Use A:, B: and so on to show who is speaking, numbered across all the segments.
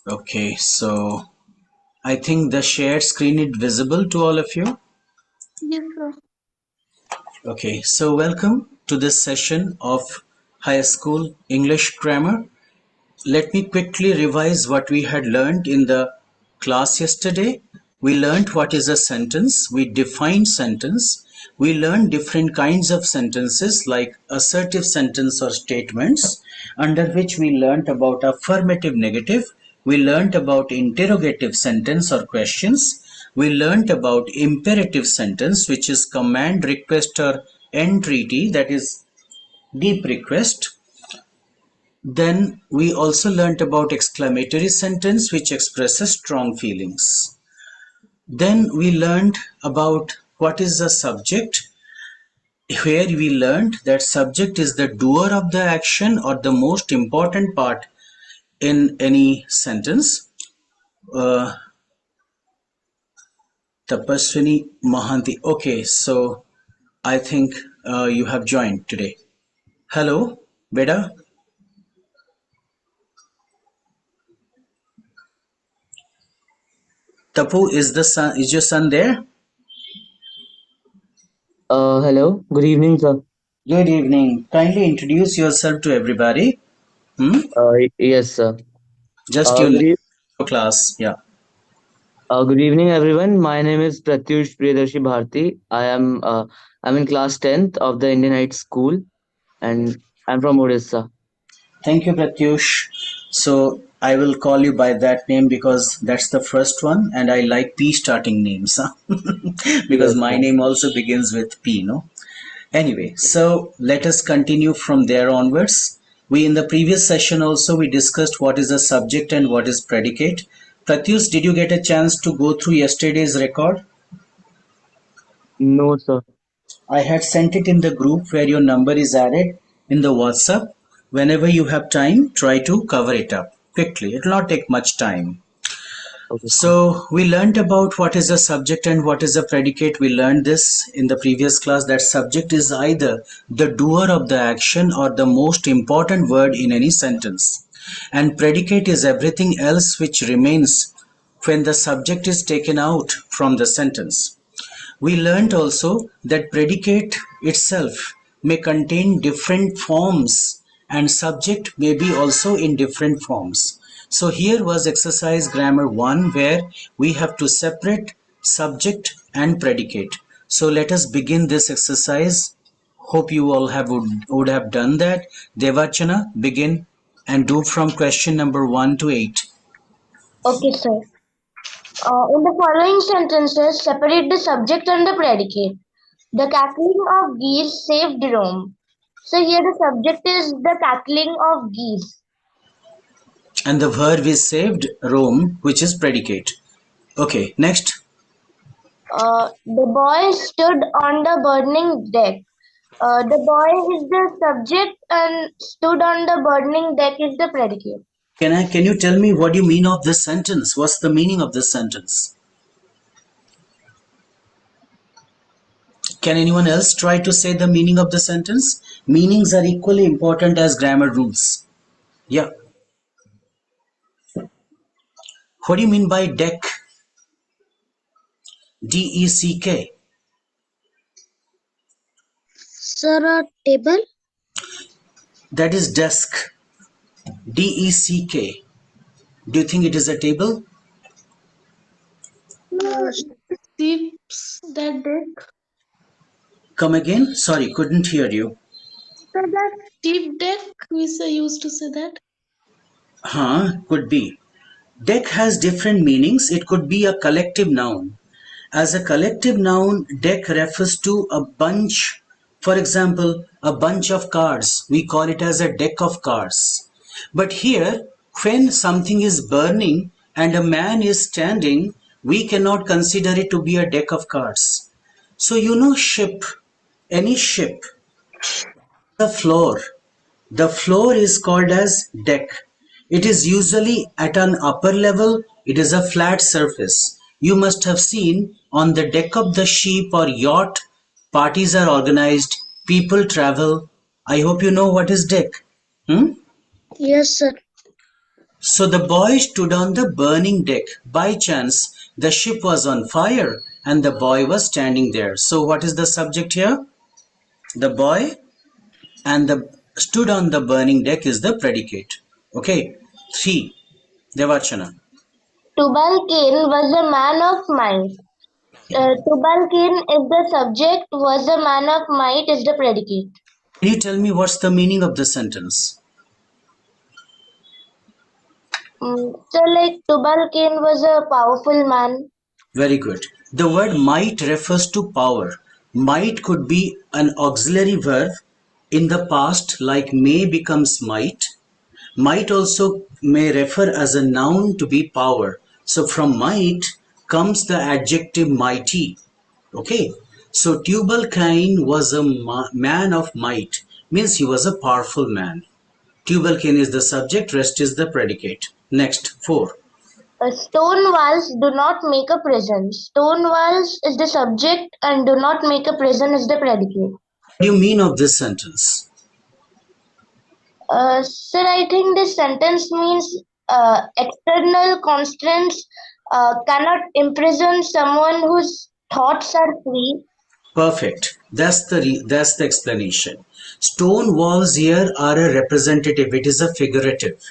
A: Okay, so I think the shared screen is visible to all of you.
B: Yes, sir.
A: Okay, so welcome to this session of High School English Grammar. Let me quickly revise what we had learned in the class yesterday. We learned what is a sentence, we defined sentence, we learned different kinds of sentences like assertive sentence or statements, under which we learned about affirmative negative, we learned about interrogative sentence or questions, we learned about imperative sentence, which is command, request, or entreaty, that is deep request. Then we also learnt about exclamatory sentence which expresses strong feelings. Then we learned about what is the subject, where we learned that subject is the doer of the action or the most important part in any sentence. Tapaswini Mahanti. Okay, so I think you have joined today. Hello, Beda. Tapu, is your son there?
C: Hello. Good evening, sir.
A: Good evening. Kindly introduce yourself to everybody.
C: Yes, sir.
A: Just
C: Uh,
A: you
C: good,
A: left
C: e-
A: for class. Yeah.
C: Good evening, everyone. My name is Pratyush Priyadarshi Bharti. I'm in class 10th of the Indian High School, and I'm from Odisha.
A: Thank you, Pratyush. So I will call you by that name because that's the first one, and I like P starting names, huh? Because
C: Yes,
A: my
C: sir.
A: name also begins with P, no? Anyway, so let us continue from there onwards. We in the previous session also we discussed what is a subject and what is predicate. Pratyush, did you get a chance to go through yesterday's record?
C: No, sir.
A: I had sent it in the group where your number is added in the WhatsApp. Whenever you have time, try to cover it up quickly. It will not take much time.
C: Okay, sir.
A: So, we learned about what is a subject and what is a predicate. We learned this in the previous class that subject is either the doer of the action or the most important word in any sentence. And predicate is everything else which remains when the subject is taken out from the sentence. We learnt also that predicate itself may contain different forms and subject may be also in different forms. So here was exercise grammar 1 where we have to separate subject and predicate. So let us begin this exercise. Hope you all would have done that. Devachana, begin and do from question number 1 to 8.
B: Okay, sir. In the following sentences, separate the subject and the predicate. The cackling of geese saved Rome. So here the subject is the cackling of geese.
A: And the verb is saved Rome, which is predicate. Okay, next.
B: The boy stood on the burning deck. The boy is the subject and stood on the burning deck is the predicate.
A: Can you tell me what you mean of this sentence? What's the meaning of this sentence? Can anyone else try to say the meaning of the sentence? Meanings are equally important as grammar rules. Yeah. What do you mean by deck? DECK.
B: Sir, a table?
A: That is desk. DECK. Do you think it is a table?
B: Keeps that deck.
A: Come again? Sorry, couldn't hear you.
B: So that steep deck, we used to say that.
A: Could be. Deck has different meanings. It could be a collective noun. As a collective noun, deck refers to a bunch. For example, a bunch of cards. We call it as a deck of cards. But here, when something is burning and a man is standing, we cannot consider it to be a deck of cards. So you know ship, any ship, the floor. The floor is called as deck. It is usually at an upper level. It is a flat surface. You must have seen on the deck of the ship or yacht, parties are organized, people travel. I hope you know what is deck. Hmm?
B: Yes, sir.
A: So the boy stood on the burning deck. By chance, the ship was on fire and the boy was standing there. So what is the subject here? The boy and the stood on the burning deck is the predicate. Okay. 3. Devachana.
B: Tubal-Cain was a man of might. Tubal-Cain is the subject, was a man of might is the predicate.
A: Can you tell me what's the meaning of the sentence?
B: So like Tubal-Cain was a powerful man.
A: Very good. The word might refers to power. Might could be an auxiliary verb in the past, like may becomes might. Might also may refer as a noun to be power. So from might comes the adjective mighty. Okay. So Tubal Cain was a man of might, means he was a powerful man. Tubal Cain is the subject, rest is the predicate. Next, 4.
B: Stone walls do not make a prison. Stone walls is the subject and do not make a prison is the predicate.
A: What do you mean of this sentence?
B: Sir, I think this sentence means external constraints cannot imprison someone whose thoughts are free.
A: Perfect. That's the explanation. Stone walls here are a representative. It is a figurative.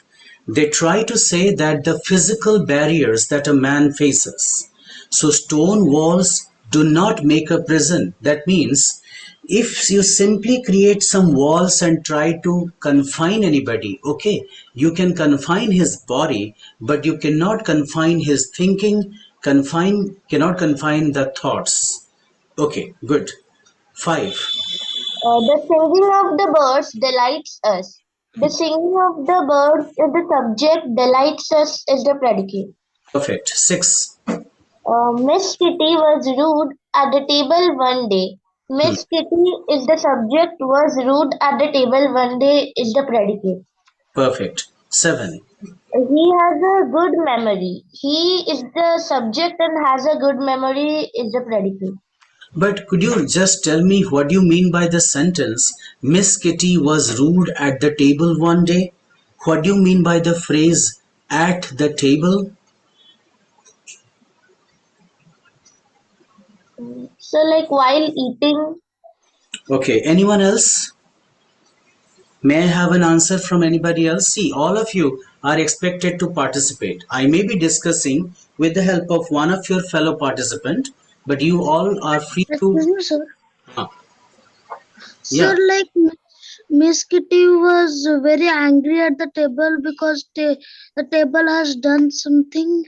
A: They try to say that the physical barriers that a man faces. So stone walls do not make a prison. That means if you simply create some walls and try to confine anybody, okay, you can confine his body, but you cannot confine his thinking, cannot confine the thoughts. Okay, good. 5.
B: The singing of the birds delights us. The singing of the birds is the subject, delights us is the predicate.
A: Perfect. 6.
B: Miss Kitty was rude at the table one day.
A: Hmm.
B: Miss Kitty is the subject, was rude at the table one day is the predicate.
A: Perfect. 7.
B: He has a good memory. He is the subject and has a good memory is the predicate.
A: But could you just tell me what you mean by the sentence, Miss Kitty was rude at the table one day? What do you mean by the phrase at the table?
B: So, like while eating,
A: Okay, anyone else? May I have an answer from anybody else? See, all of you are expected to participate. I may be discussing with the help of one of your fellow participant, but you all are free to.
D: Excuse me, sir.
A: Ah,
D: Sir,
A: yeah,
D: like Miss Kitty was very angry at the table because the table has done something.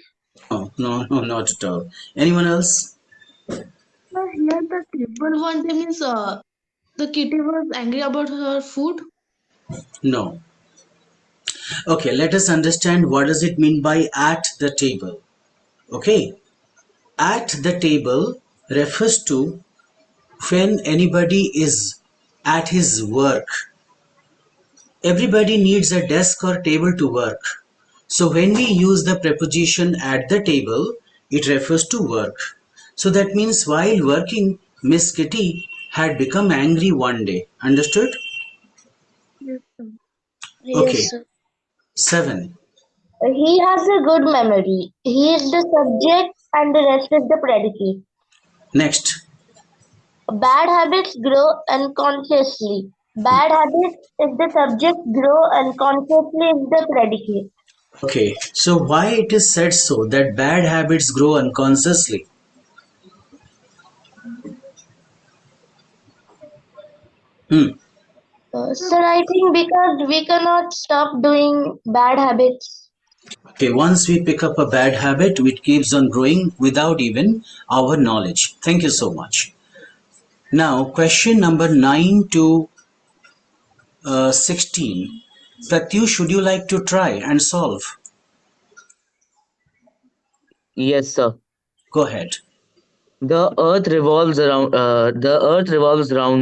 A: no, no, no, not at all. Anyone else?
E: But here the table one day means the kitty was angry about her food.
A: No. Okay, let us understand what does it mean by at the table. Okay, at the table refers to when anybody is at his work. Everybody needs a desk or table to work. So when we use the preposition at the table, it refers to work. So that means while working, Miss Kitty had become angry one day. Understood?
D: Yes, sir.
A: Okay.
D: Yes, sir.
A: 7.
B: he has a good memory. He is the subject and the rest is the predicate.
A: Next.
B: Bad habits grow unconsciously. Bad habits is the subject, grow unconsciously is the predicate.
A: Okay. So why it is said so that bad habits grow unconsciously? Hmm.
B: Sir, I think because we cannot stop doing bad habits.
A: Okay, once we pick up a bad habit, it keeps on growing without even our knowledge. Thank you so much. Now, question number 9 to 16. Pratyush, would you like to try and solve?
C: Yes, sir.
A: Go ahead.
C: The earth revolves around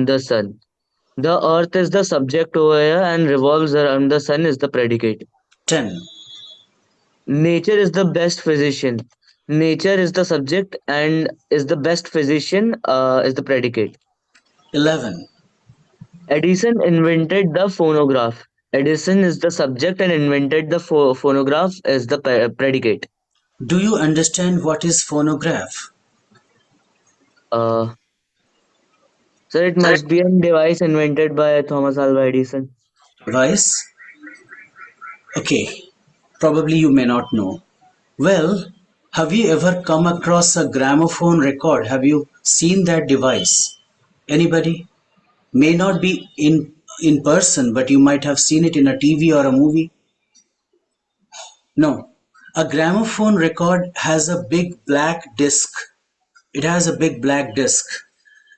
C: the sun. The earth is the subject over here and revolves around the sun is the predicate.
A: 10,
C: Nature is the best physician. Nature is the subject and is the best physician is the predicate.
A: 11,
C: Edison invented the phonograph. Edison is the subject and invented the phonograph as the predicate.
A: Do you understand what is phonograph?
C: Uh, so it must be a device invented by Thomas Alva Edison.
A: Device? Okay, probably you may not know. Well, have you ever come across a gramophone record? Have you seen that device? Anybody? May not be in person, but you might have seen it in a TV or a movie. No. A gramophone record has a big black disc. It has a big black disc.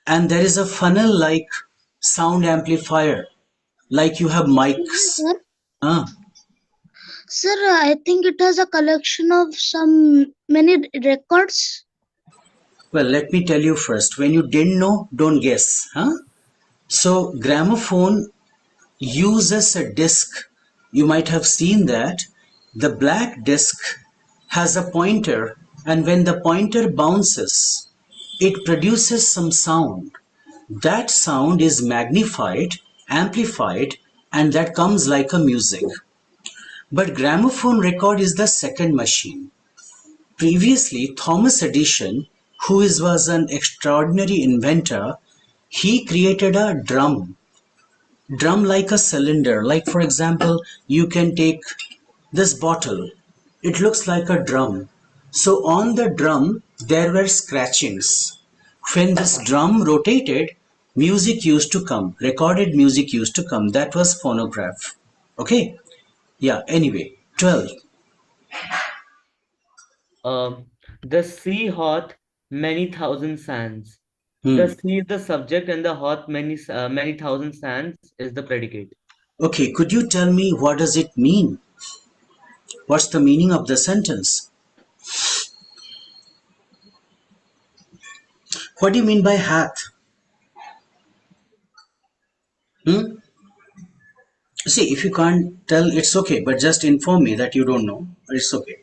A: And there is a funnel like sound amplifier, like you have mics.
D: Sir,
A: Ah,
D: sir, I think it has a collection of some many records.
A: well, let me tell you first. When you didn't know, don't guess. Huh? So, gramophone uses a disc. You might have seen that. The black disc has a pointer, and when the pointer bounces, it produces some sound. That sound is magnified, amplified, and that comes like a music. But gramophone record is the second machine. Previously, Thomas Edison, who was an extraordinary inventor, he created a drum like a cylinder. Like for example, you can take this bottle. It looks like a drum. So on the drum, there were scratchings. When this drum rotated, music used to come. Recorded music used to come. That was phonograph. Okay? Yeah, anyway. 12.
C: Um, the sea hath many thousand sands. The
A: Hmm.
C: sea is the subject and the hath many thousand sands is the predicate.
A: Okay, could you tell me what does it mean? What's the meaning of the sentence? What do you mean by hath? Hmm? See, if you can't tell, it's okay, but just inform me that you don't know. It's okay.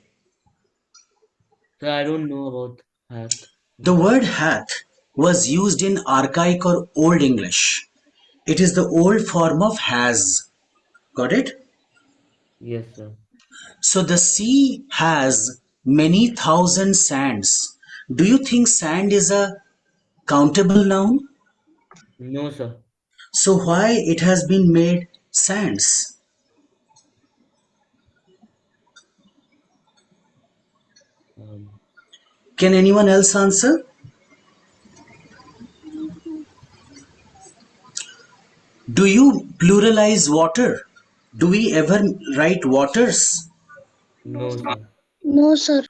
C: So I don't know about hath.
A: The word hath was used in archaic or Old English. It is the old form of has. Got it?
C: Yes, sir.
A: So the sea has many thousand sands. Do you think sand is a countable noun?
C: No, sir.
A: So why it has been made sands?
C: Um,
A: Can anyone else answer? Do you pluralize water? Do we ever write waters?
C: no, sir.
D: No, sir.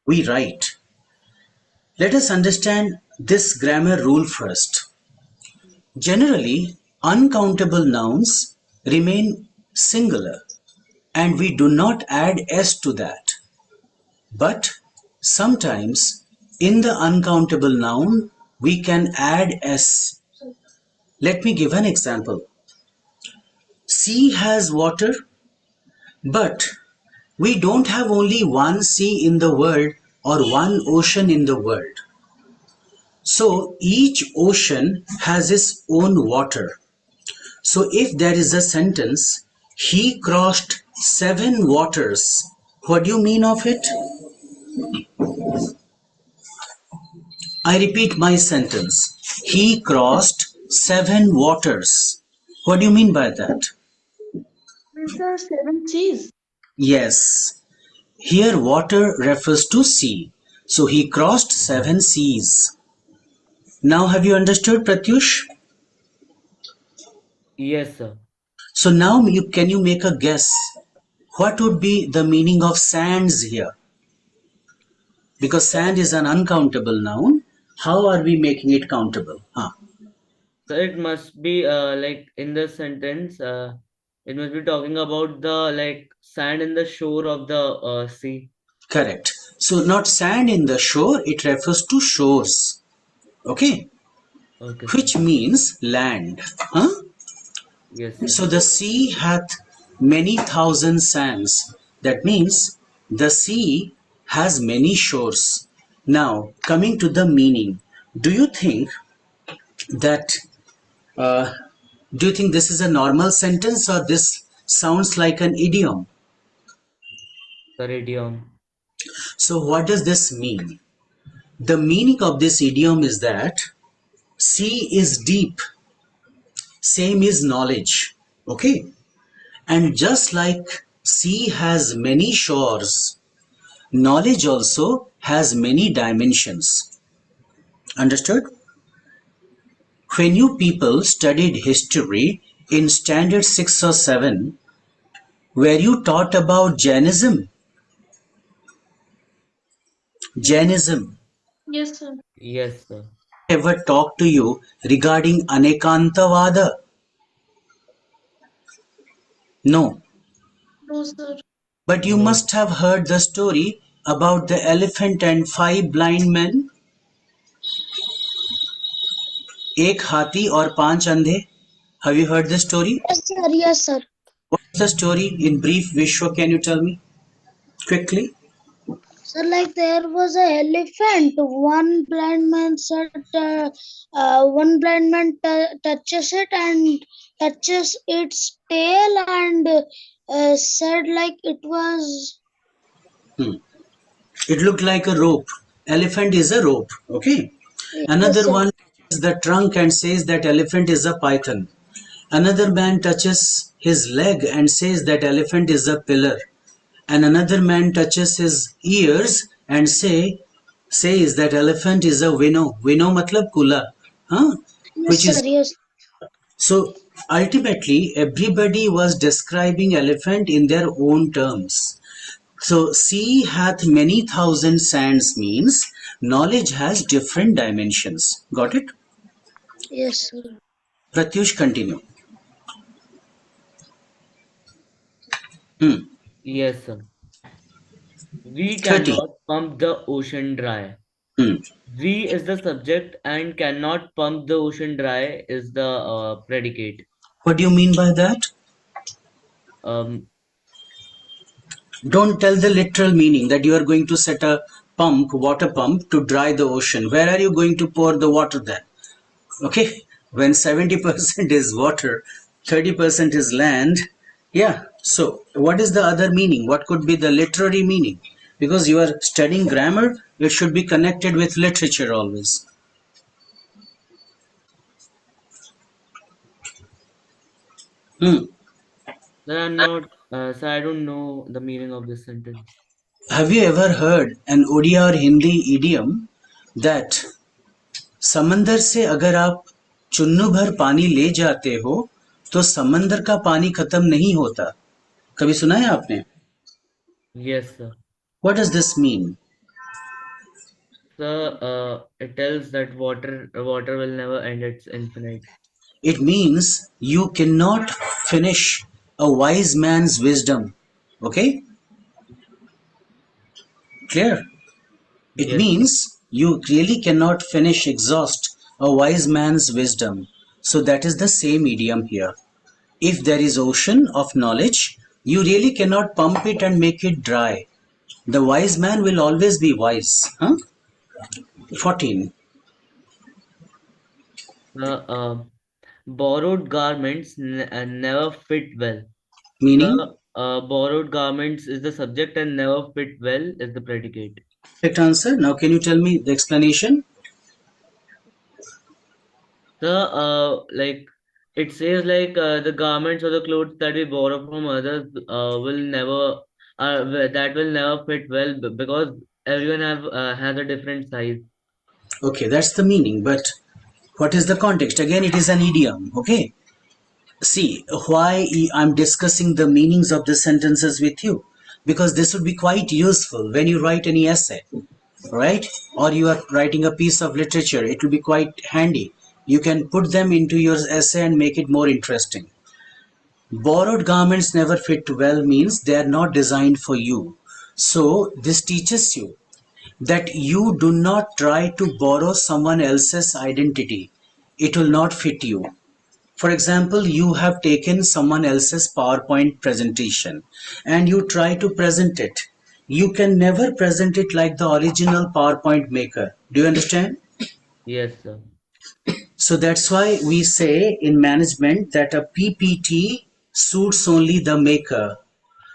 A: We write. Let us understand this grammar rule first. Generally, uncountable nouns remain singular and we do not add s to that. But sometimes in the uncountable noun we can add s. Let me give an example. Sea has water, but we don't have only one sea in the world or one ocean in the world. So each ocean has its own water. So if there is a sentence, he crossed seven waters, what do you mean of it? I repeat my sentence. He crossed seven waters. What do you mean by that?
E: Means the seven seas.
A: Yes. Here water refers to sea. So he crossed seven seas. Now have you understood, Pratyush?
C: Yes, sir.
A: So now can you make a guess? What would be the meaning of sands here? Because sand is an uncountable noun. How are we making it countable?
C: So it must be like in the sentence, it must be talking about the like sand in the shore of the sea.
A: Correct. So not sand in the shore, it refers to shores. Okay.
C: Okay, sir.
A: Which means land. Huh?
C: Yes, sir.
A: So the sea hath many thousand sands. That means the sea has many shores. Now, coming to the meaning, do you think that uh, do you think this is a normal sentence or this sounds like an idiom.
C: Sir, idiom.
A: So what does this mean? The meaning of this idiom is that sea is deep, same is knowledge. Okay? And just like sea has many shores, knowledge also has many dimensions. Understood? When you people studied history in standard 6 or 7, were you taught about Jainism? Jainism.
E: Yes, sir.
C: Yes, sir.
A: Ever talked to you regarding Anekantavada? No.
E: No, sir.
A: But you
C: No.
A: must have heard the story about the elephant and 5 blind men, एक हाथी और 5 अंधे. Have you heard this story?
D: Yes, sir. Yes, sir.
A: What's the story in brief, Vishwa? Can you tell me quickly?
D: So, like there was a elephant. One blind man touches it and touches its tail and said like it was.
A: Hmm. It looked like a rope. Elephant is a rope. Okay.
D: Yes,
A: Another
D: sir.
A: one touches the trunk and says that elephant is a python. Another man touches his leg and says that elephant is a pillar. And another man touches his ears and says that elephant is a winnow. Winnow matlab kula. Huh?
D: Yes,
A: Which
D: sir.
A: is
D: Yes.
A: so ultimately everybody was describing elephant in their own terms. So sea hath many thousand sands means knowledge has different dimensions. Got it?
D: Yes, sir.
A: Pratyush, continue. Hmm.
C: Yes, sir. We
A: 30.
C: cannot pump the ocean dry.
A: Hmm.
C: We is the subject and cannot pump the ocean dry is the predicate.
A: What do you mean by that?
C: Um,
A: Don't tell the literal meaning that you are going to set a pump, water pump to dry the ocean. Where are you going to pour the water then? Okay, when 70% is water, 30% is land. Yeah, so what is the other meaning? What could be the literary meaning? Because you are studying grammar, it should be connected with literature always. Hmm.
C: then I'm not. So I don't know the meaning of this sentence.
A: Have you ever heard an Odia or Hindi idiom that समंदर से अगर आप चुन्नू भर पानी ले जाते हो तो समंदर का पानी खत्म नहीं होता? कभी सुना है आपने?
C: Yes, sir.
A: What does this mean?
C: So it tells that water will never end. It's infinite.
A: It means you cannot finish a wise man's wisdom. Okay? Clear? It
C: Yes, sir.
A: means you really cannot finish, exhaust a wise man's wisdom. So that is the same idiom here. If there is ocean of knowledge, you really cannot pump it and make it dry. The wise man will always be wise. Huh? 14.
C: The borrowed garments never fit well.
A: Meaning?
C: The borrowed garments is the subject and never fit well is the predicate.
A: Correct answer. Now can you tell me the explanation?
C: The like it says like the garments or the clothes that we borrow from others will never that will never fit well because everyone have has a different size.
A: Okay, that's the meaning. But what is the context? Again, it is an idiom. Okay. See, why I'm discussing the meanings of the sentences with you? Because this would be quite useful when you write any essay, right? Or you are writing a piece of literature. It will be quite handy. You can put them into your essay and make it more interesting. Borrowed garments never fit well means they are not designed for you. So, this teaches you that you do not try to borrow someone else's identity. It will not fit you. For example, you have taken someone else's PowerPoint presentation and you try to present it. You can never present it like the original PowerPoint maker. Do you understand?
C: Yes, sir.
A: So that's why we say in management that a PPT suits only the maker.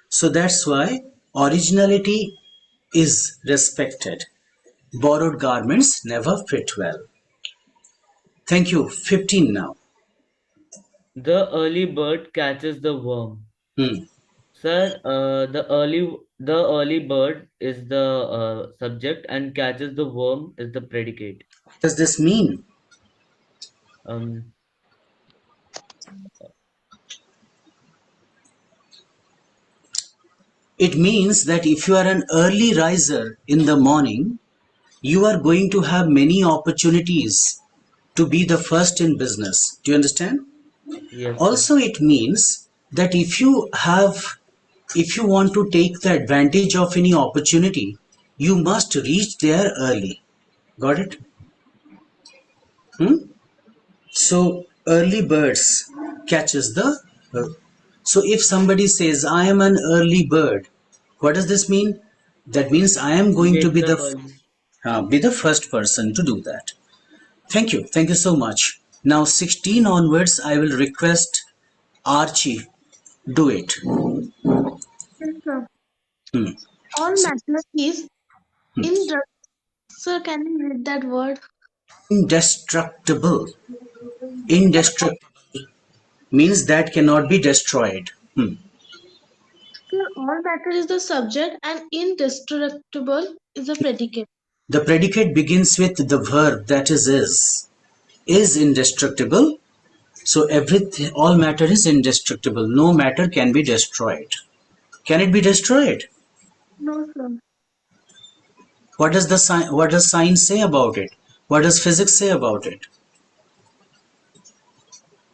A: So that's why originality is respected. Borrowed garments never fit well. Thank you. 15 now.
C: The early bird catches the worm.
A: Hmm.
C: Sir, the early bird is the subject and catches the worm is the predicate.
A: What does this mean?
C: Um,
A: It means that if you are an early riser in the morning, you are going to have many opportunities to be the first in business. Do you understand?
C: yes, sir.
A: Also, it means that if you want to take the advantage of any opportunity, you must reach there early. Got it? Hmm? So early birds catches the. So if somebody says I am an early bird, what does this mean? That means I am
C: He
A: going to
C: wakes up early.
A: be the first person to do that. Thank you so much. Now 16 onwards, I will request Archie do it.
E: Yes, sir.
A: Hmm.
E: All matter is
A: Hmm.
E: indestructible. Sir, can you read that word?
A: Indestructible. Indestructible means that cannot be destroyed. Hmm.
E: Sir, all matter is the subject and indestructible is the predicate.
A: The predicate begins with the verb that is. Is indestructible. So everything, all matter is indestructible. No matter can be destroyed. Can it be destroyed?
E: No, sir.
A: What does science say about it? What does physics say about it?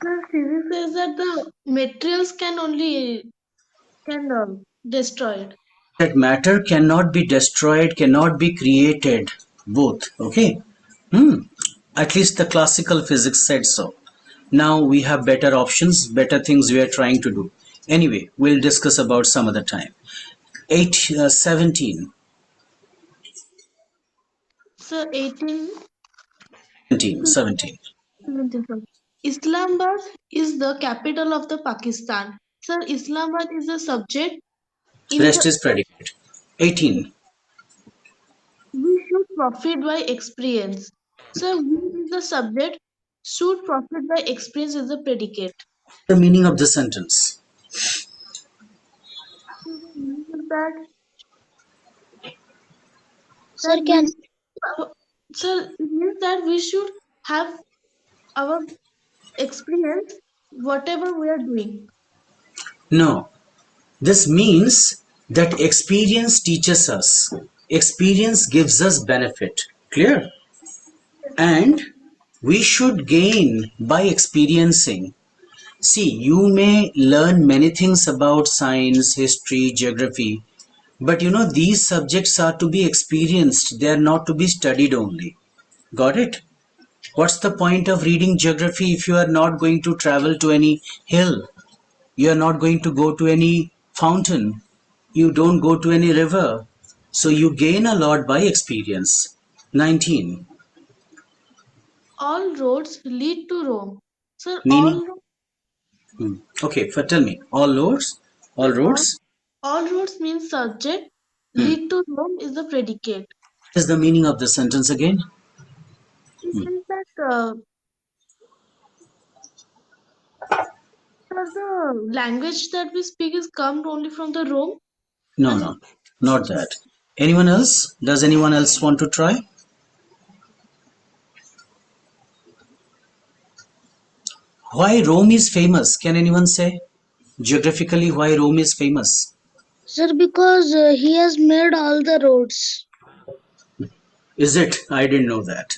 E: Sir, physics says that the materials can destroy it.
A: That matter cannot be destroyed, cannot be created. Both. Okay. Hmm. At least the classical physics said so. Now we have better options, better things we are trying to do. Anyway, we'll discuss about some other time. 17.
E: Sir, 18.
A: 17.
E: 17, sir. Islamabad is the capital of the Pakistan. Sir, Islamabad is the subject in
A: Rest
E: the
A: is predicate. 18.
E: we should profit by experience. Sir, we is the subject, should profit by experience is the predicate.
A: The meaning of the sentence.
E: So the meaning is that
D: Sir,
E: we
D: can
E: sir it means that we should have our experience whatever we are doing.
A: No. This means that experience teaches us. Experience gives us benefit. Clear? And we should gain by experiencing. See, you may learn many things about science, history, geography, but these subjects are to be experienced, they are not to be studied only. Got it? What's the point of reading geography if you are not going to travel to any hill? You are not going to go to any fountain. You don't go to any river. So you gain a lot by experience. 19.
E: All roads lead to Rome. Sir,
A: Meaning, okay, tell me, all
E: sir,
A: roads,
E: all roads means subject,
A: hmm.
E: lead to Rome is the predicate.
A: What is the meaning of the sentence again?
E: It means that sir, the language that we speak is come only from the Rome
A: No,
E: and
A: no, not that. Anyone else? Does anyone else want to try? Why Rome is famous? Can anyone say? Geographically, why Rome is famous?
D: sir, because he has made all the roads.
A: Is it? I didn't know that.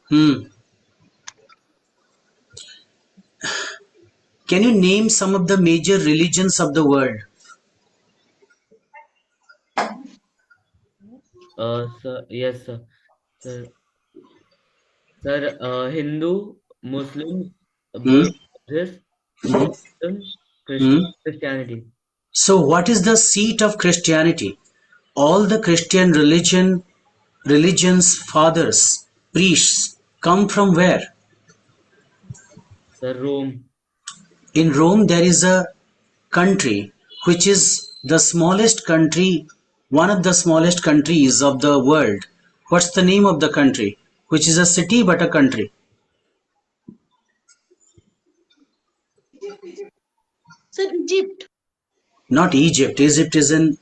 A: Hmm. Can you name some of the major religions of the world?
C: Sir, yes, sir. Sir, Hindu, Muslim,
A: Hmm?
C: Buddhist,
A: Hmm?
C: Hinduism,
A: Hmm?
C: Christianity.
A: So, what is the seat of Christianity? All the Christian religions, fathers, priests come from where?
C: Sir, Rome.
A: In Rome, there is a country which is the smallest country, one of the smallest countries of the world. What's the name of the country? Which is a city but a country.
E: Sir, Egypt.
A: Not Egypt. Egypt is in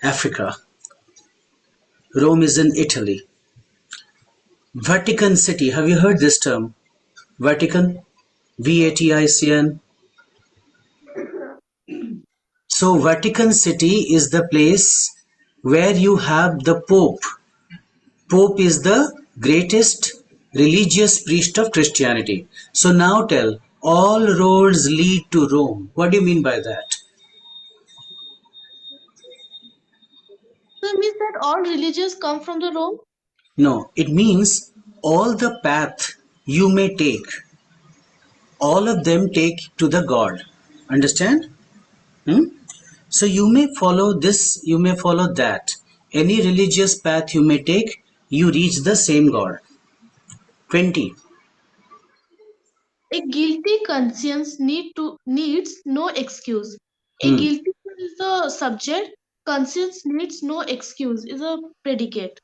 A: Africa. Rome is in Italy. Vatican City. Have you heard this term? Vatican? Vaticn. So Vatican City is the place where you have the Pope. Pope is the greatest religious priest of Christianity. So now tell, all roads lead to Rome. What do you mean by that?
E: So it means that all religions come from the Rome?
A: No, it means all the path you may take, all of them take to the God. Understand? Hmm? So you may follow this, you may follow that. Any religious path you may take, you reach the same God. 20.
E: A guilty conscience needs no excuse. A
A: Hmm.
E: guilty is the subject. Conscience needs no excuse is a predicate.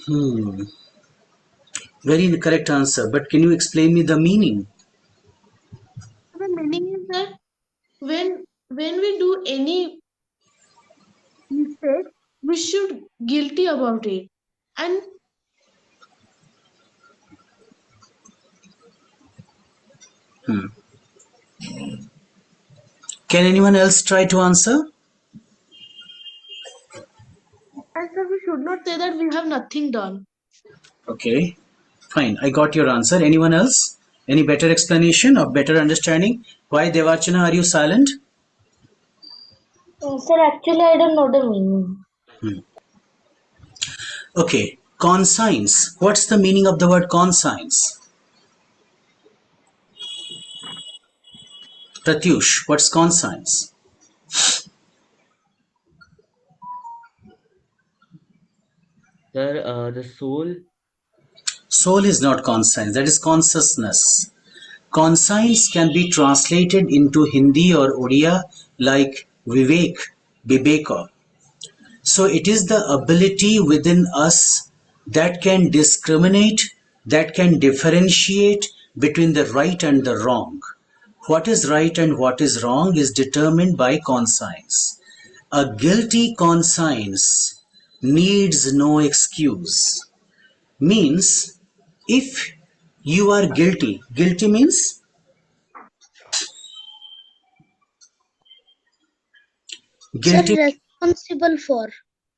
A: Hmm. Very correct answer. But can you explain me the meaning?
E: The meaning is that when we do any mistake, we should guilty about it. And
A: Hmm. Can anyone else try to answer?
E: sir, we should not say that we have nothing done.
A: Okay, fine. I got your answer. Anyone else? Any better explanation or better understanding? Why, Devachana, are you silent?
B: Sir, actually, I don't know the meaning.
A: Okay, conscience. What's the meaning of the word conscience? Pratyush, what's conscience?
C: Sir, the soul.
A: Soul is not conscience, that is consciousness. Conscience can be translated into Hindi or Odia like Vivek, Viveka. So it is the ability within us that can discriminate, that can differentiate between the right and the wrong. What is right and what is wrong is determined by conscience. A guilty conscience needs no excuse. Means if you are guilty, guilty means
D: Sir,
A: guilty,
D: responsible for.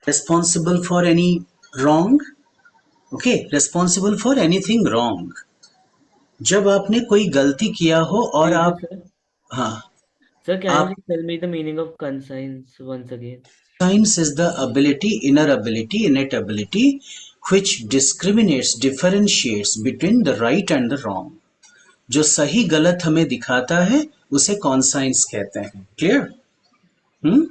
A: responsible for any wrong. Okay, responsible for anything wrong. जब आपने कोई गलती किया हो और
C: Thank you,
A: आप,
C: sir.
A: हाँ,
C: Sir, can
A: आप,
C: you just tell me the meaning of conscience once again?
A: conscience is the ability, inner ability, innate ability, which discriminates, differentiates between the right and the wrong. जो सही गलत हमें दिखाता है उसे कॉन्साइंस कहते हैं. क्लियर? हम्म.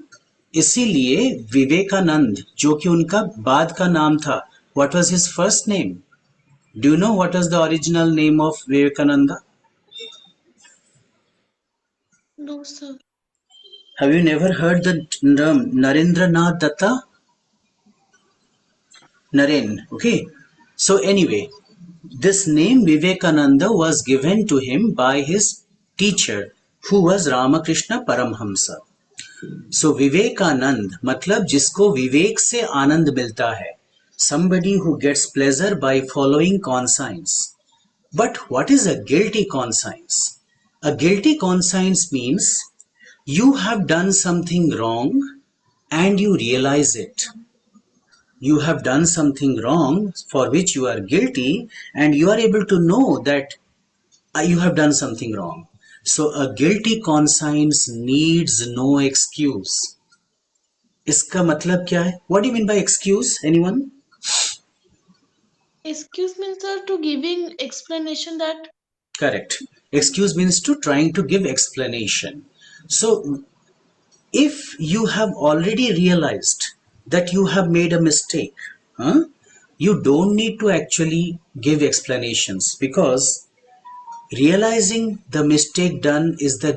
A: इसीलिए विवेकानंद जो कि उनका बाद का नाम था, what was his first name? Do you know what was the original name of Vivekananda?
E: No, sir.
A: Have you never heard the term Narendranath Datta? Naren. Okay. So anyway, this name Vivekananda was given to him by his teacher, who was Ramakrishna Paramhamsa. So Vivekanand मतलब जिसको विवेक से आनंद मिलता है. Somebody who gets pleasure by following conscience. But what is a guilty conscience? A guilty conscience means you have done something wrong and you realize it. You have done something wrong for which you are guilty and you are able to know that you have done something wrong. So a guilty conscience needs no excuse. इसका मतलब क्या है? What do you mean by excuse? Anyone?
E: Excuse me, sir, to giving explanation that
A: Correct. Excuse means to trying to give explanation. So if you have already realized that you have made a mistake, huh, you don't need to actually give explanations because Realizing the mistake done is the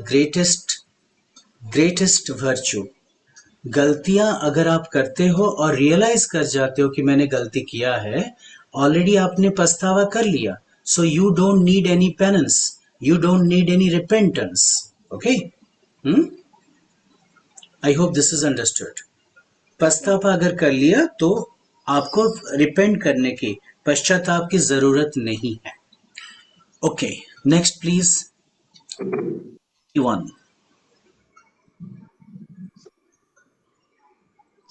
A: greatest virtue. गलतियां अगर आप करते हो और realise कर जाते हो कि मैंने गलती किया है, ऑलरेडी आपने पछतावा कर लिया, so you don't need any penance, you don't need any repentance. Okay, I hope this is understood. पछतावा अगर कर लिया तो आपको रिपेंट करने की, पश्चाताप की जरूरत नहीं है. Okay, next please. 1.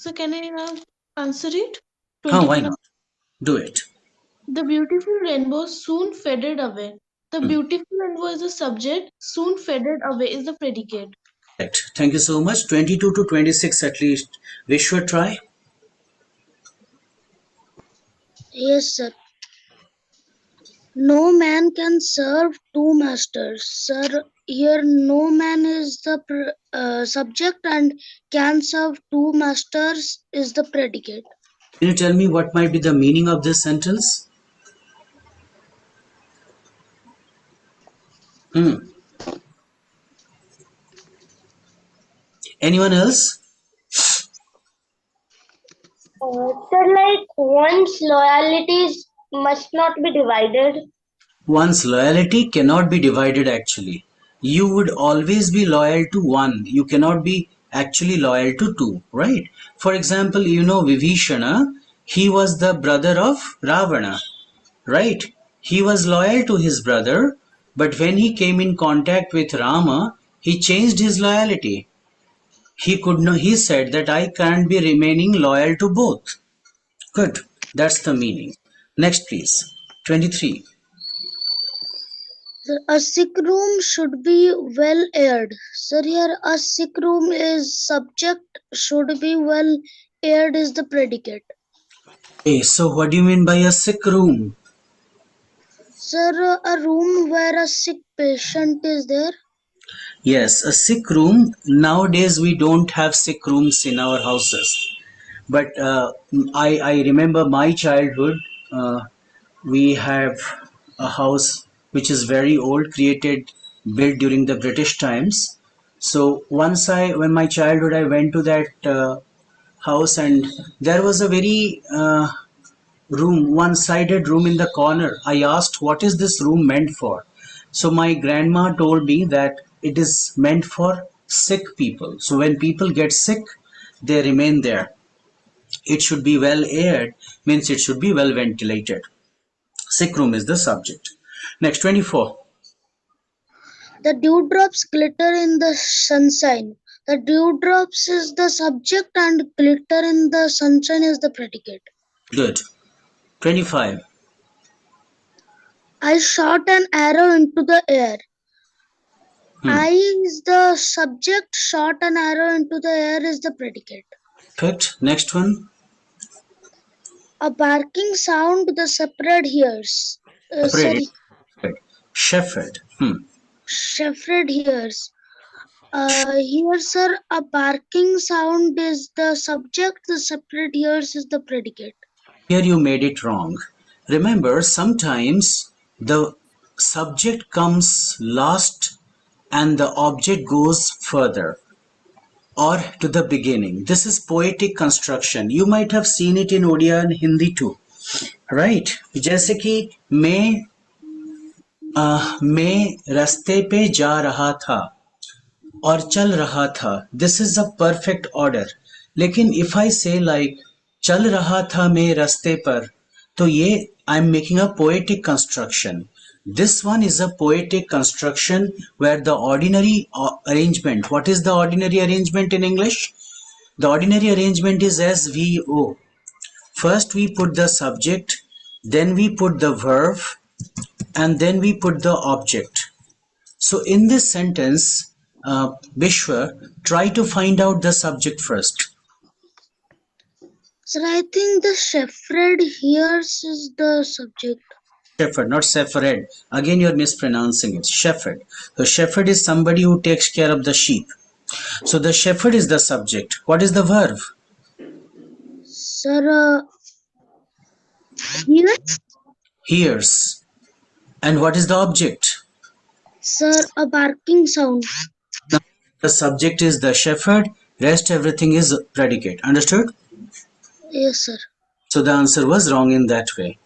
E: So can I now answer it?
A: हाँ, why
E: 21.
A: not? Do it.
E: The beautiful rainbow soon faded away. The beautiful rainbow is the subject, soon faded away is the predicate.
A: Correct. Thank you so much. 22 to 26 at least. Vishwa, try.
D: Yes, sir. No man can serve two masters. Sir, here no man is the subject and can serve two masters is the predicate.
A: Can you tell me what might be the meaning of this sentence? Anyone else?
B: Sir, like one's loyalties must not be divided.
A: One's loyalty cannot be divided actually. You would always be loyal to one. You cannot be actually loyal to two, right? For example, you know Vibhishana, he was the brother of Ravana, right? He was loyal to his brother, but when he came in contact with Rama, he changed his loyalty. He said that I can't be remaining loyal to both. Good. That's the meaning. Next, please. 23.
D: A sick room should be well aired. Sir, here a sick room is subject, should be well aired is the predicate.
A: Okay, so what do you mean by a sick room?
D: Sir, a room where a sick patient is there.
A: Yes, a sick room. Nowadays, we don't have sick rooms in our houses. But I remember my childhood. We have a house which is very old, built during the British times. So when my childhood, I went to that house, and there was a very one-sided room in the corner. I asked, what is this room meant for? So my grandma told me that it is meant for sick people. So when people get sick, they remain there. It should be well aired, means it should be well ventilated. Sick room is the subject. Next, 24.
D: The dewdrops glitter in the sunshine. The dewdrops is the subject and glitter in the sunshine is the predicate.
A: Good. 25.
D: I shot an arrow into the air. I is the subject, shot an arrow into the air is the predicate.
A: Perfect. Next one.
D: A barking sound the shepherd hears.
A: Shepherd.
D: Shepherd hears. Here, sir, a barking sound is the subject, the shepherd hears is the predicate.
A: Here you made it wrong. Remember, sometimes the subject comes last and the object goes further or to the beginning. This is poetic construction. You might have seen it in Odia and Hindi too. Right? जैसे कि मैं रास्ते पे जा रहा था और चल रहा था. This is a perfect order. लेकिन if I say like चल रहा था मैं रास्ते पर, तो ये I'm making a poetic construction. This one is a poetic construction where the ordinary arrangement. What is the ordinary arrangement in English? The ordinary arrangement is SVO. First we put the subject, then we put the verb, and then we put the object. So in this sentence, Bishwa, try to find out the subject first.
D: Sir, I think the shepherd hears is the subject.
A: Shepherd, not shepherd. Again, you're mispronouncing it. Shepherd. So shepherd is somebody who takes care of the sheep. So the shepherd is the subject. What is the verb?
D: Sir, hears.
A: Hears. And what is the object?
D: Sir, a barking sound.
A: Now, the subject is the shepherd, rest everything is predicate. Understood?
D: Yes, sir.
A: So the answer was wrong in that way.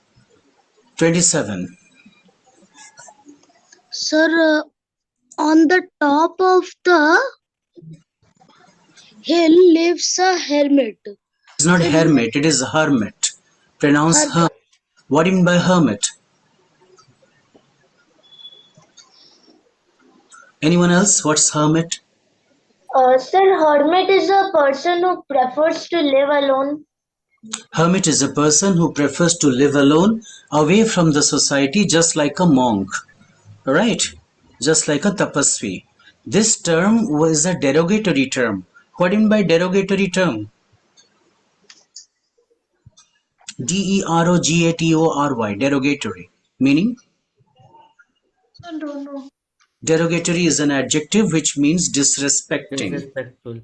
A: 27.
D: Sir, on the top of the hill lives a hermit.
A: It's not
D: It
A: hermit, it is hermit. Pronounce
D: her
A: hermit. What do you mean by hermit? Anyone else? What's hermit?
B: Sir, hermit is a person who prefers to live alone.
A: Hermit is a person who prefers to live alone, away from the society, just like a monk. Right? Just like a tapasvi. This term was a derogatory term. What do you mean by derogatory term? derogatory. Derogatory. Meaning?
E: I don't know.
A: Derogatory is an adjective which means disrespecting.
C: Disrespectful.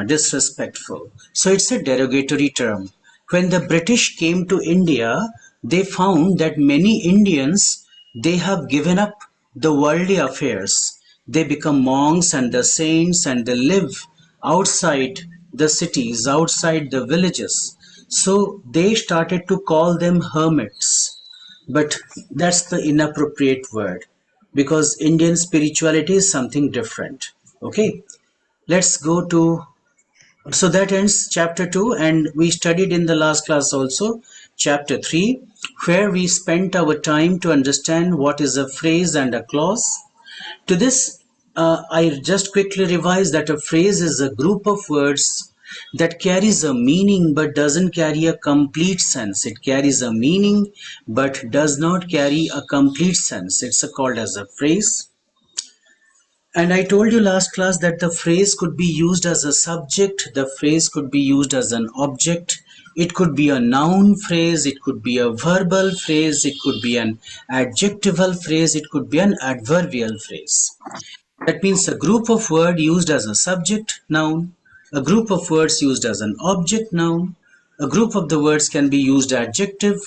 A: Disrespectful. So it's a derogatory term. When the British came to India, they found that many Indians, they have given up the worldly affairs. They become monks and the saints and they live outside the cities, outside the villages. So they started to call them hermits. But that's the inappropriate word because Indian spirituality is something different. Okay, let's go to, so that ends chapter 2, and we studied in the last class also chapter 3, where we spent our time to understand what is a phrase and a clause. To this, I just quickly revise that a phrase is a group of words that carries a meaning but doesn't carry a complete sense. It carries a meaning but does not carry a complete sense. It's called as a phrase. And I told you last class that the phrase could be used as a subject, the phrase could be used as an object, it could be a noun phrase, it could be a verbal phrase, it could be an adjectival phrase, it could be an adverbial phrase. That means a group of words used as a subject, noun, a group of words used as an object, noun, a group of the words can be used adjective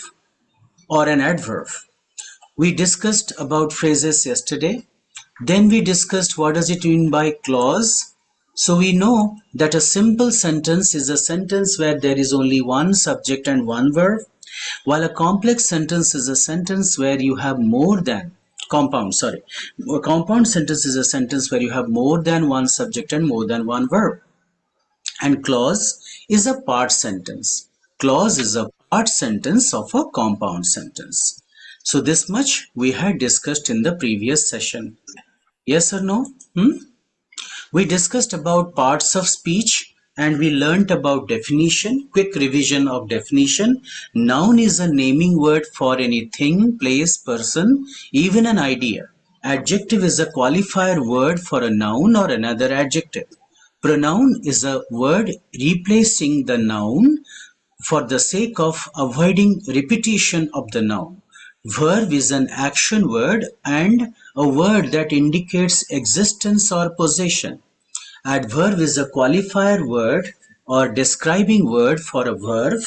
A: or an adverb. We discussed about phrases yesterday. Then we discussed what does it mean by clause. So we know that a simple sentence is a sentence where there is only one subject and one verb, while a complex sentence is a sentence where you have more than compound, sorry. A compound sentence is a sentence where you have more than one subject and more than one verb. And clause is a part sentence. Clause is a part sentence of a compound sentence. So this much we had discussed in the previous session. Yes or no? We discussed about parts of speech and we learnt about definition. Quick revision of definition. Noun is a naming word for anything, place, person, even an idea. Adjective is a qualifier word for a noun or another adjective. Pronoun is a word replacing the noun for the sake of avoiding repetition of the noun. Verb is an action word and a word that indicates existence or possession. Adverb is a qualifier word or describing word for a verb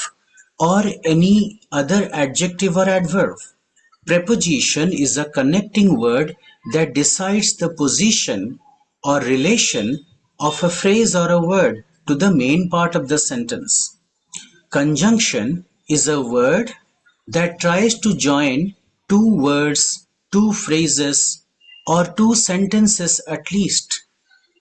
A: or any other adjective or adverb. Preposition is a connecting word that decides the position or relation of a phrase or a word to the main part of the sentence. Conjunction is a word that tries to join two words, two phrases, or two sentences at least.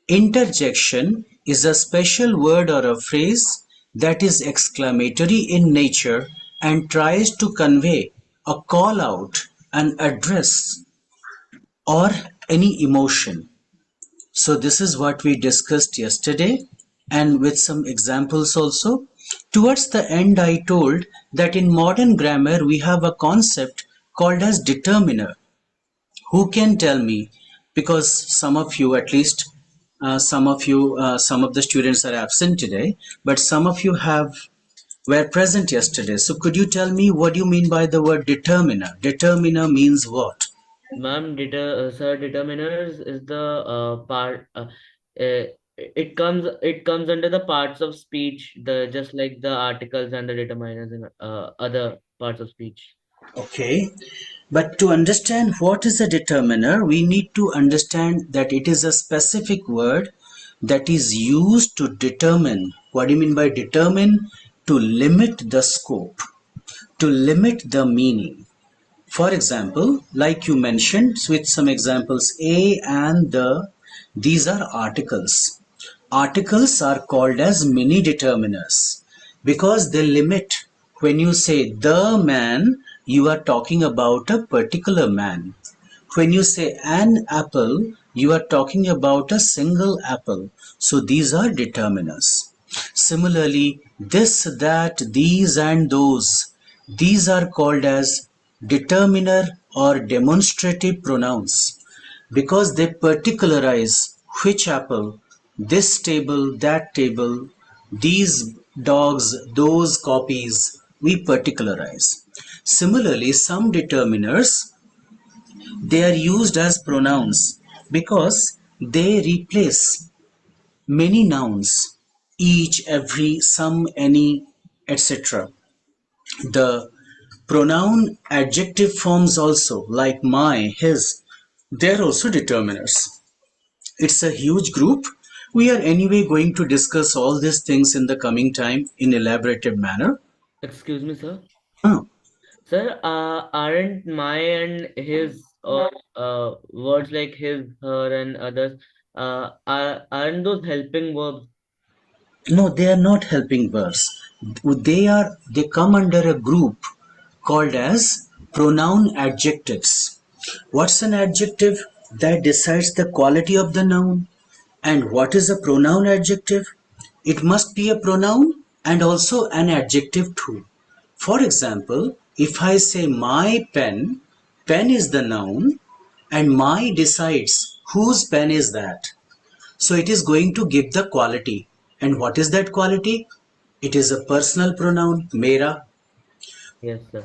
A: Interjection is a special word or a phrase that is exclamatory in nature and tries to convey a call out, an address, or any emotion. So this is what we discussed yesterday and with some examples also. Towards the end, I told that in modern grammar we have a concept called as determiner. Who can tell me? Because some of you, at least some of the students are absent today, but some of you were present yesterday. So could you tell me what do you mean by the word determiner? Determiner means what?
C: Ma'am, sir, determiners is the part. It comes under the parts of speech, the just like the articles and the determiners in other parts of speech.
A: Okay. But to understand what is a determiner, we need to understand that it is a specific word that is used to determine. What do you mean by determine? To limit the scope, to limit the meaning. For example, like you mentioned with some examples, a and the, these are articles. Articles are called as mini determiners because they limit. When you say the man, you are talking about a particular man. When you say an apple, you are talking about a single apple. So these are determiners. Similarly, this, that, these, and those, these are called as determiner or demonstrative pronouns because they particularize which apple, this table, that table, these dogs, those copies, we particularize. Similarly, some determiners, they are used as pronouns because they replace many nouns, each, every, some, any, etc. The pronoun adjective forms also, like my, his, they are also determiners. It's a huge group. We are anyway going to discuss all these things in the coming time in elaborated manner.
C: Excuse me, sir.
A: Huh.
C: Sir, aren't my and his or words like his, her, and others, aren't those helping verbs?
A: No, they are not helping verbs. They come under a group called as pronoun adjectives. What's an adjective? That decides the quality of the noun. And what is a pronoun adjective? It must be a pronoun and also an adjective too. For example, if I say my pen, pen is the noun and my decides whose pen is that. So it is going to give the quality. And what is that quality? It is a personal pronoun, mera.
C: Yes, sir.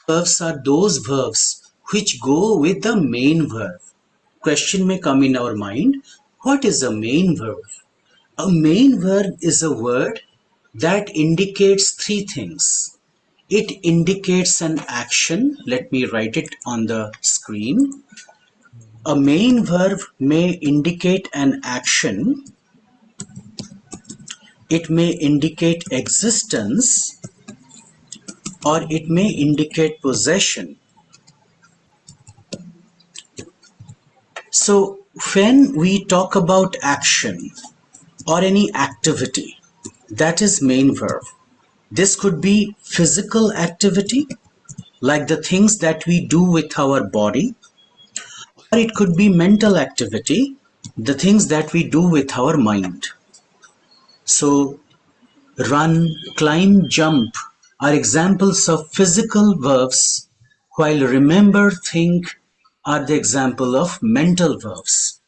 A: Verbs are those verbs which go with the main verb. Question may come in our mind, what is a main verb? A main verb is a word that indicates three things. It indicates an action. Let me write it on the screen. A main verb may indicate an action. It may indicate existence or it may indicate possession. So when we talk about action or any activity, that is main verb. This could be physical activity, like the things that we do with our body, or it could be mental activity, the things that we do with our mind. So, run, climb, jump are examples of physical verbs, while remember, think are the example of mental verbs.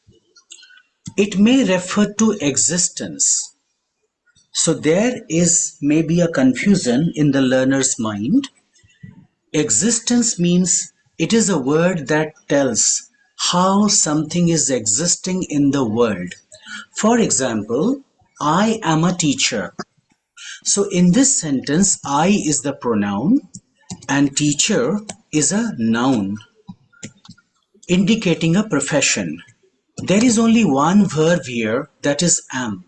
A: It may refer to existence. So there is maybe a confusion in the learner's mind. Existence means it is a word that tells how something is existing in the world. For example, I am a teacher. So in this sentence, I is the pronoun and teacher is a noun indicating a profession. There is only one verb here, that is am.